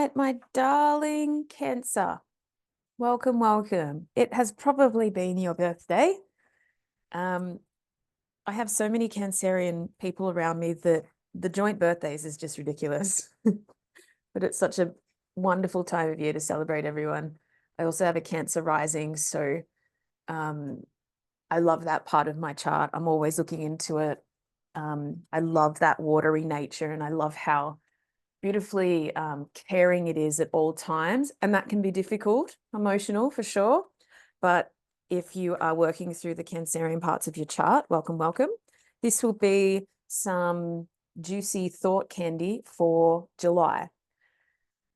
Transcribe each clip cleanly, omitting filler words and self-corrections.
right, my darling Cancer. Welcome, welcome. It has probably been your birthday. I have so many Cancerian people around me that the joint birthdays is just ridiculous. But it's such a wonderful time of year to celebrate everyone. I also have a Cancer rising, so I love that part of my chart. I'm always looking into it. I love that watery nature, and I love how beautifully caring it is at all times. And that can be difficult, emotional for sure. But if you are working through the Cancerian parts of your chart, welcome, welcome. This will be some juicy thought candy for July.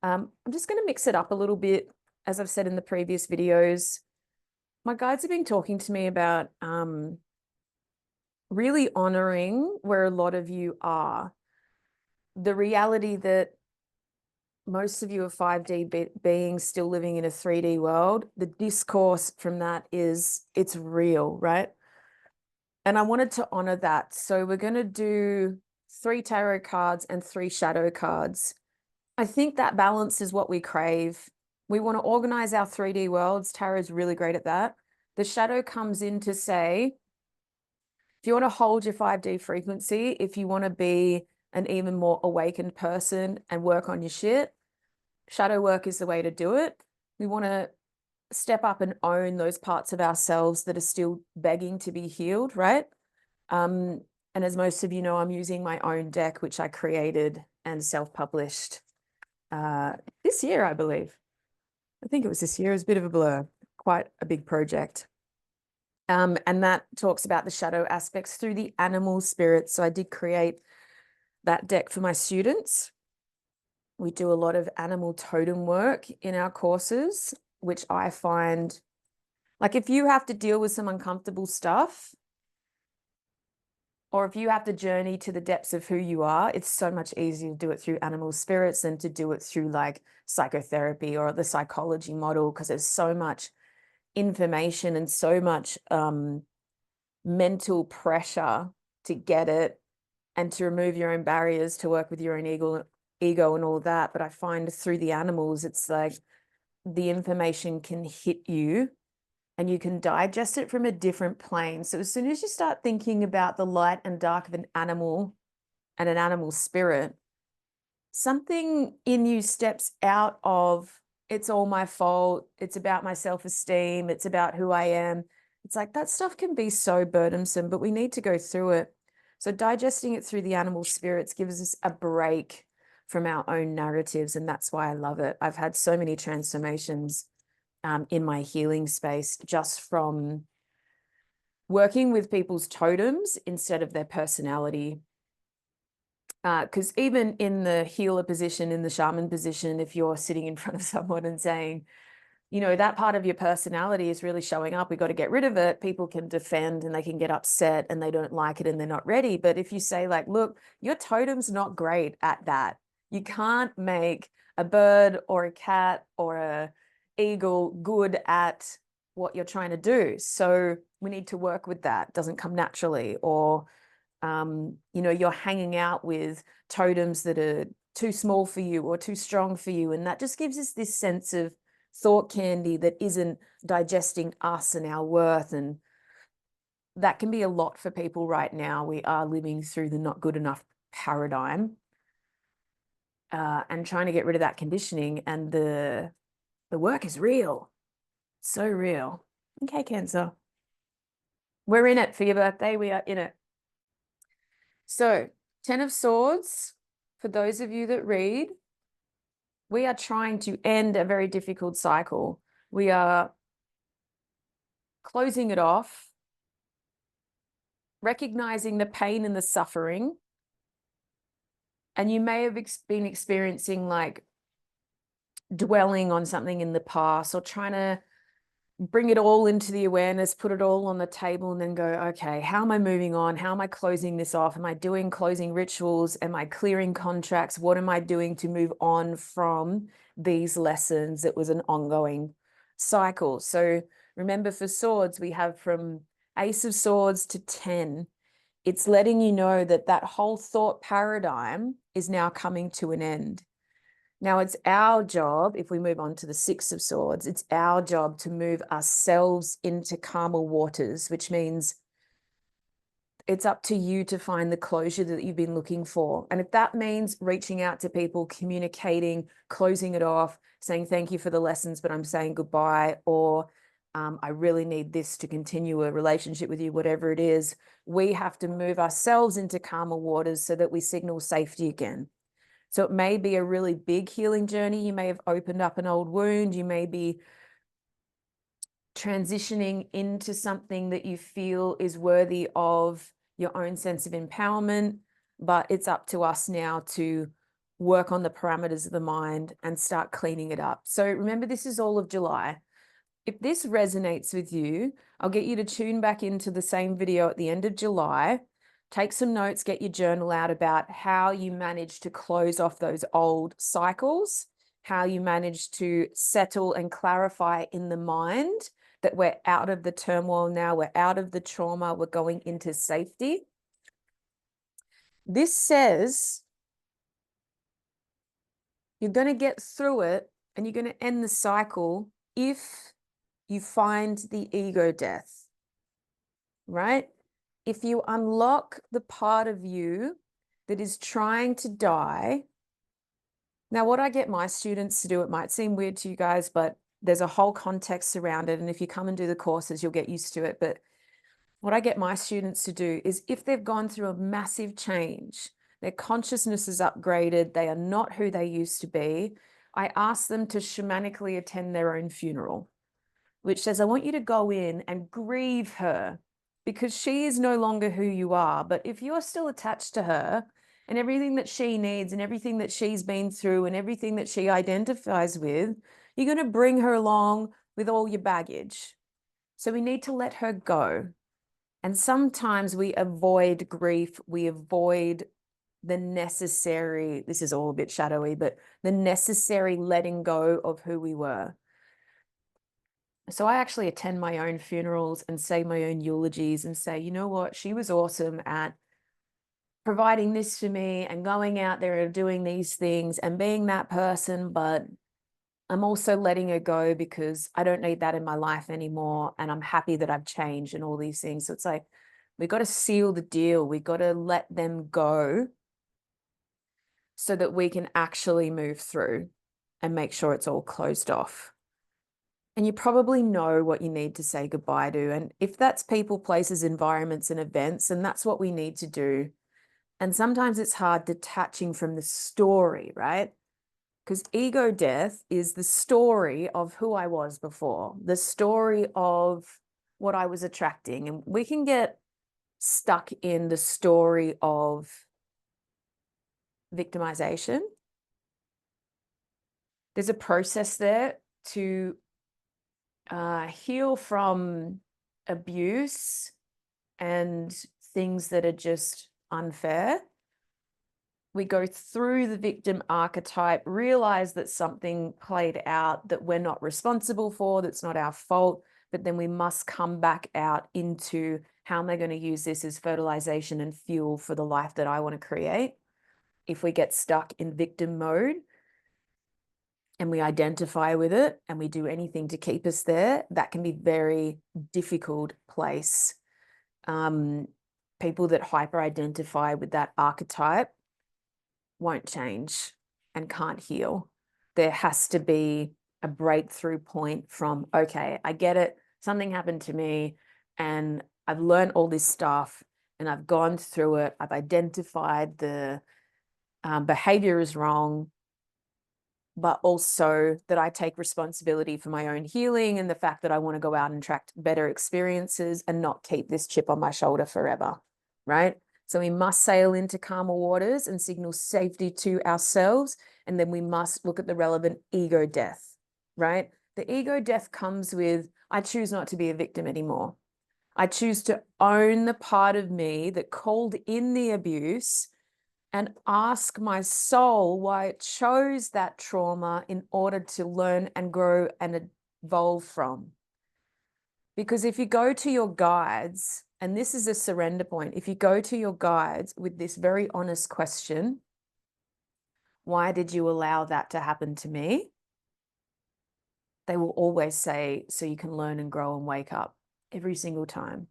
I'm just going to mix it up a little bit. As I've said in the previous videos, my guides have been talking to me about really honoring where a lot of you are. The reality that most of you are 5D beings still living in a 3D world. The discourse from that is it's real, right? And I wanted to honor that. So we're going to do 3 tarot cards and 3 shadow cards. I think that balance is what we crave. We want to organize our 3D worlds. Tarot is really great at that. The shadow comes in to say, if you want to hold your 5D frequency, if you want to be an even more awakened person and work on your shit, shadow work is the way to do it. We want to step up and own those parts of ourselves that are still begging to be healed, right? And as most of you know, I'm using my own deck, which I created and self-published this year, I believe. I think it was this year. It was a bit of a blur, quite a big project. And that talks about the shadow aspects through the animal spirits. So I did create that deck for my students. We do a lot of animal totem work in our courses, which I find, like, if you have to deal with some uncomfortable stuff, or if you have to journey to the depths of who you are, it's so much easier to do it through animal spirits than to do it through like psychotherapy or the psychology model, because there's so much information and so much mental pressure to get it and to remove your own barriers, to work with your own ego and all that. But I find through the animals, it's like the information can hit you and you can digest it from a different plane. So as soon as you start thinking about the light and dark of an animal and an animal spirit, something in you steps out of, it's all my fault, it's about my self-esteem, it's about who I am. It's like that stuff can be so burdensome, but we need to go through it. So digesting it through the animal spirits gives us a break from our own narratives, and that's why I love it. I've had so many transformations in my healing space just from working with people's totems instead of their personality. Because even in the healer position, in the shaman position, if you're sitting in front of someone and saying, you know, that part of your personality is really showing up, we got to get rid of it, people can defend and they can get upset and they don't like it and they're not ready. But if you say like, look, your totem's not great at that. You can't make a bird or a cat or a eagle good at what you're trying to do. So we need to work with that. It doesn't come naturally. Or you know, you're hanging out with totems that are too small for you or too strong for you. And that just gives us this sense of thought candy that isn't digesting us and our worth. And that can be a lot for people right now. We are living through the not good enough paradigm and trying to get rid of that conditioning. And the work is real. So real. Okay, Cancer. We're in it for your birthday. We are in it. So 10 of Swords, for those of you that read, we are trying to end a very difficult cycle. We are closing it off, recognizing the pain and the suffering. And you may have been experiencing like dwelling on something in the past or trying to bring it all into the awareness, put it all on the table and then go, okay, how am I moving on? How am I closing this off? Am I doing closing rituals? Am I clearing contracts? What am I doing to move on from these lessons? It was an ongoing cycle. So remember, for swords, we have from Ace of Swords to 10. It's letting you know that that whole thought paradigm is now coming to an end. Now it's our job, if we move on to the Six of Swords, it's our job to move ourselves into calmer waters, which means it's up to you to find the closure that you've been looking for. And if that means reaching out to people, communicating, closing it off, saying thank you for the lessons, but I'm saying goodbye, or I really need this to continue a relationship with you, whatever it is, we have to move ourselves into calmer waters so that we signal safety again. So it may be a really big healing journey. You may have opened up an old wound. You may be transitioning into something that you feel is worthy of your own sense of empowerment, but it's up to us now to work on the parameters of the mind and start cleaning it up. So remember, this is all of July. If this resonates with you, I'll get you to tune back into the same video at the end of July. Take some notes, get your journal out about how you manage to close off those old cycles, how you manage to settle and clarify in the mind that we're out of the turmoil now, we're out of the trauma, we're going into safety. This says you're going to get through it and you're going to end the cycle if you find the ego death, right? If you unlock the part of you that is trying to die. Now, what I get my students to do, it might seem weird to you guys, but there's a whole context around it. And if you come and do the courses, you'll get used to it. But what I get my students to do is if they've gone through a massive change, their consciousness is upgraded, they are not who they used to be, I ask them to shamanically attend their own funeral, which says, I want you to go in and grieve her because she is no longer who you are. But if you're still attached to her and everything that she needs and everything that she's been through and everything that she identifies with, you're going to bring her along with all your baggage. So we need to let her go. And sometimes we avoid grief, we avoid the necessary, this is all a bit shadowy, but the necessary letting go of who we were. So I actually attend my own funerals and say my own eulogies and say, you know what, she was awesome at providing this for me and going out there and doing these things and being that person, but I'm also letting her go because I don't need that in my life anymore. And I'm happy that I've changed and all these things. So it's like, we got to seal the deal. We got to let them go so that we can actually move through and make sure it's all closed off. And you probably know what you need to say goodbye to. And if that's people, places, environments, and events, and that's what we need to do. And sometimes it's hard detaching from the story, right? Because ego death is the story of who I was before, the story of what I was attracting. And we can get stuck in the story of victimization. There's a process there to heal from abuse and things that are just unfair. We go through the victim archetype, realize that something played out that we're not responsible for, that's not our fault, but then we must come back out into how am I going to use this as fertilization and fuel for the life that I want to create. If we get stuck in victim mode and we identify with it and we do anything to keep us there, that can be very difficult place. People that hyper-identify with that archetype won't change and can't heal. There has to be a breakthrough point from, okay, I get it. Something happened to me and I've learned all this stuff and I've gone through it. I've identified the behavior is wrong, but also that I take responsibility for my own healing and the fact that I want to go out and attract better experiences and not keep this chip on my shoulder forever, right? So we must sail into calmer waters and signal safety to ourselves. And then we must look at the relevant ego death, right? The ego death comes with, I choose not to be a victim anymore. I choose to own the part of me that called in the abuse and ask my soul why it chose that trauma in order to learn and grow and evolve from. Because if you go to your guides, and this is a surrender point, if you go to your guides with this very honest question, Why did you allow that to happen to me? They will always say, so you can learn and grow and wake up every single time.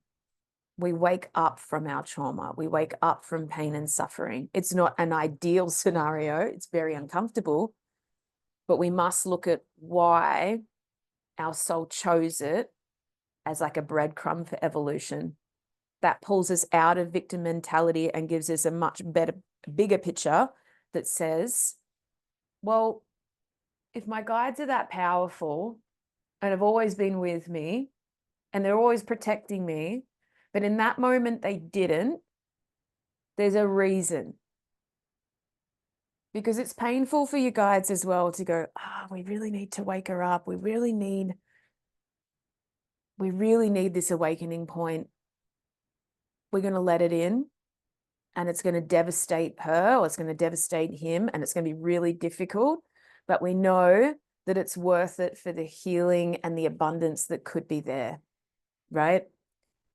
We wake up from our trauma. We wake up from pain and suffering. It's not an ideal scenario. It's very uncomfortable, but we must look at why our soul chose it as like a breadcrumb for evolution. That pulls us out of victim mentality and gives us a much better, bigger picture that says, well, if my guides are that powerful and have always been with me and they're always protecting me, but in that moment they didn't, there's a reason. Because it's painful for you guides as well to go, we really need to wake her up. We really need this awakening point. We're going to let it in and it's going to devastate her or it's going to devastate him and it's going to be really difficult. But we know that it's worth it for the healing and the abundance that could be there, right?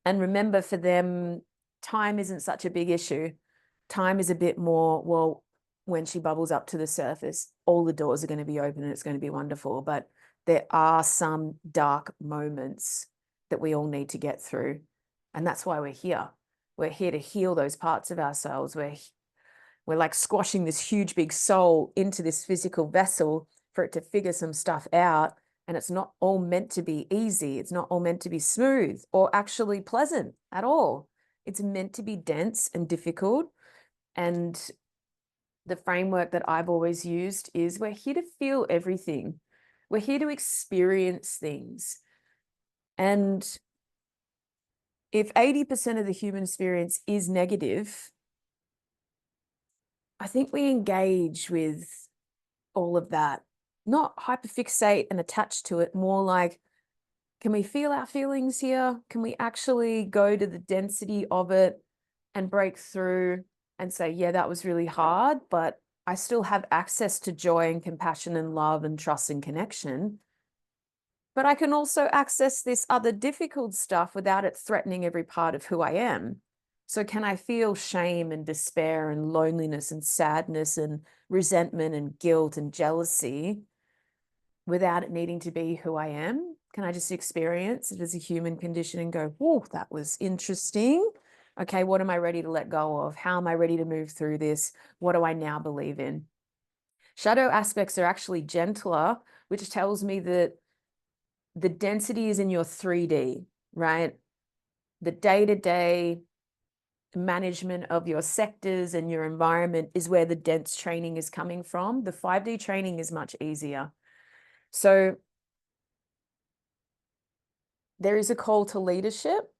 And remember, for them, time isn't such a big issue. Time is a bit more, well, when she bubbles up to the surface, all the doors are going to be open and it's going to be wonderful. But there are some dark moments that we all need to get through. And that's why we're here. We're here to heal those parts of ourselves. We're like squashing this huge big soul into this physical vessel for it to figure some stuff out. And it's not all meant to be easy. It's not all meant to be smooth or actually pleasant at all. It's meant to be dense and difficult. And the framework that I've always used is we're here to feel everything. We're here to experience things. And if 80% of the human experience is negative, I think we engage with all of that, not hyperfixate and attach to it, more like, can we feel our feelings here? Can we actually go to the density of it and break through and say, yeah, that was really hard, but I still have access to joy and compassion and love and trust and connection. But I can also access this other difficult stuff without it threatening every part of who I am. So can I feel shame and despair and loneliness and sadness and resentment and guilt and jealousy without it needing to be who I am? Can I just experience it as a human condition and go, whoa, that was interesting. Okay, what am I ready to let go of? How am I ready to move through this? What do I now believe in? Shadow aspects are actually gentler, which tells me that the density is in your 3D, right? The day-to-day management of your sectors and your environment is where the dense training is coming from. The 5D training is much easier. So there is a call to leadership.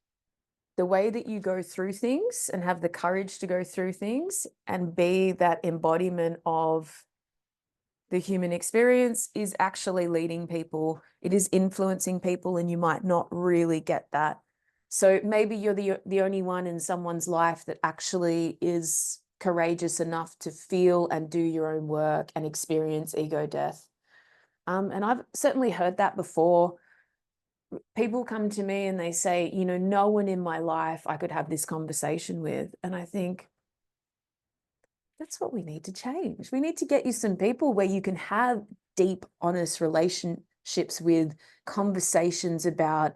The way that you go through things and have the courage to go through things and be that embodiment of the human experience is actually leading people. It is influencing people, and you might not really get that. So maybe you're the only one in someone's life that actually is courageous enough to feel and do your own work and experience ego death. And I've certainly heard that before. People come to me and they say, you know, no one in my life I could have this conversation with. And I think, that's what we need to change. We need to get you some people where you can have deep, honest relationships with, conversations about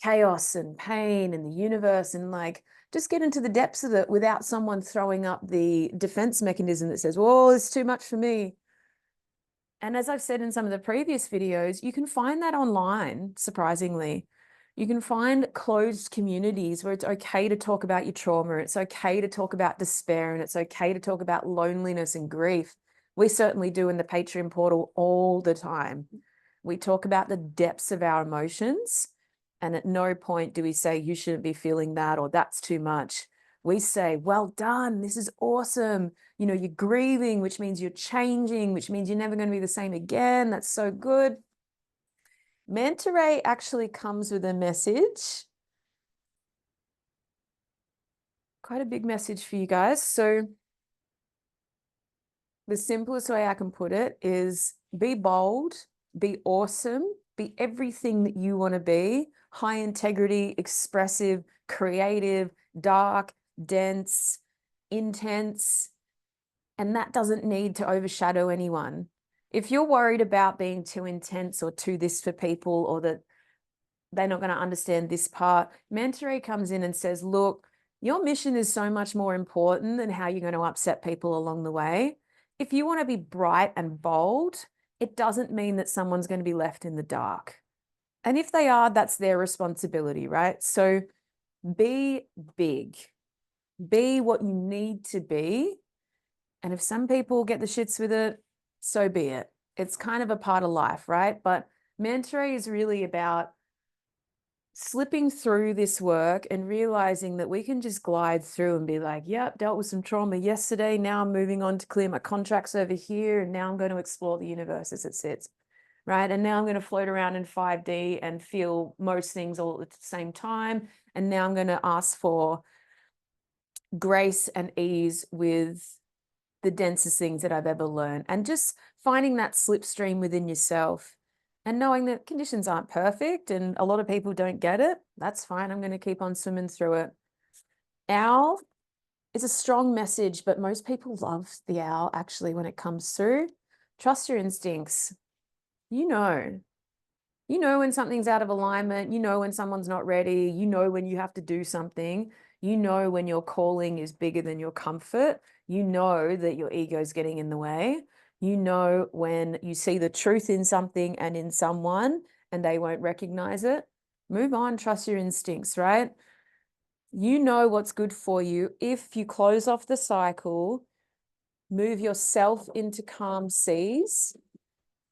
chaos and pain and the universe, and like just get into the depths of it without someone throwing up the defense mechanism that says, well, it's too much for me. And as I've said in some of the previous videos, you can find that online, surprisingly. You can find closed communities where it's okay to talk about your trauma. It's okay to talk about despair, and it's okay to talk about loneliness and grief. We certainly do in the Patreon portal all the time. We talk about the depths of our emotions, and at no point do we say you shouldn't be feeling that or that's too much. We say, well done, this is awesome. You know, you're grieving, which means you're changing, which means you're never going to be the same again. That's so good. Manta Ray actually comes with a message. Quite a big message for you guys. So the simplest way I can put it is be bold, be awesome, be everything that you want to be, high integrity, expressive, creative, dark, dense, intense, And that doesn't need to overshadow anyone. If you're worried about being too intense or too this for people, or that they're not going to understand this part, Mentoring comes in and says, look, your mission is so much more important than how you're going to upset people along the way. If you want to be bright and bold, it doesn't mean that someone's going to be left in the dark. And if they are, that's their responsibility, right? So be big, be what you need to be. And if some people get the shits with it, so be it. It's kind of a part of life, right? But mentoring is really about slipping through this work and realizing that we can just glide through and be like, yep, dealt with some trauma yesterday. Now I'm moving on to clear my contracts over here. And now I'm going to explore the universe as it sits, right? And now I'm going to float around in 5D and feel most things all at the same time. And now I'm going to ask for grace and ease with the densest things that I've ever learned, and just finding that slipstream within yourself and knowing that conditions aren't perfect and a lot of people don't get it. That's fine. I'm going to keep on swimming through it. Owl is a strong message, but most people love the owl actually when it comes through. Trust your instincts. You know when something's out of alignment, you know when someone's not ready, you know when you have to do something, you know when your calling is bigger than your comfort, you know that your ego is getting in the way, you know when you see the truth in something and in someone and they won't recognize it. Move on, trust your instincts, right? You know what's good for you. If you close off the cycle, move yourself into calm seas,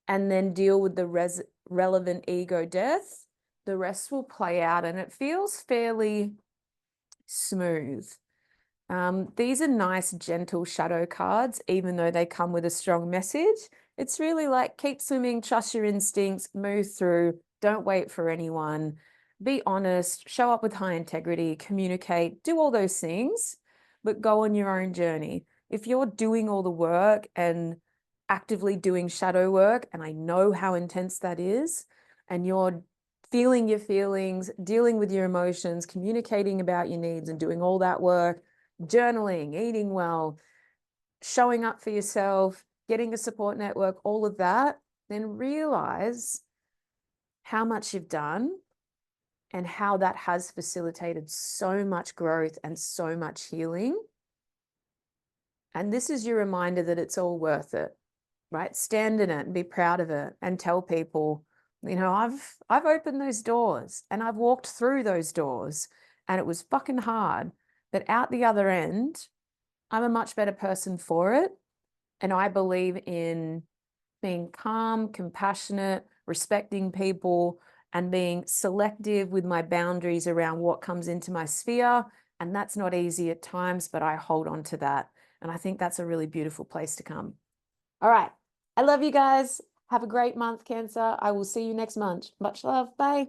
and then deal with the relevant ego death, the rest will play out and it feels fairly smooth. These are nice, gentle shadow cards, even though they come with a strong message. It's really like keep swimming, trust your instincts, move through, don't wait for anyone, be honest, show up with high integrity, communicate, do all those things, but go on your own journey. If you're doing all the work and actively doing shadow work, and I know how intense that is, and you're feeling your feelings, dealing with your emotions, communicating about your needs and doing all that work, journaling, eating well, showing up for yourself, getting a support network, all of that, then realize how much you've done and how that has facilitated so much growth and so much healing. And this is your reminder that it's all worth it, right? Stand in it and be proud of it and tell people, I've opened those doors and I've walked through those doors and it was fucking hard, but out the other end, I'm a much better person for it. And I believe in being calm, compassionate, respecting people, and being selective with my boundaries around what comes into my sphere. And that's not easy at times, but I hold on to that. And I think that's a really beautiful place to come. All right. I love you guys. Have a great month, Cancer. I will see you next month. Much love. Bye.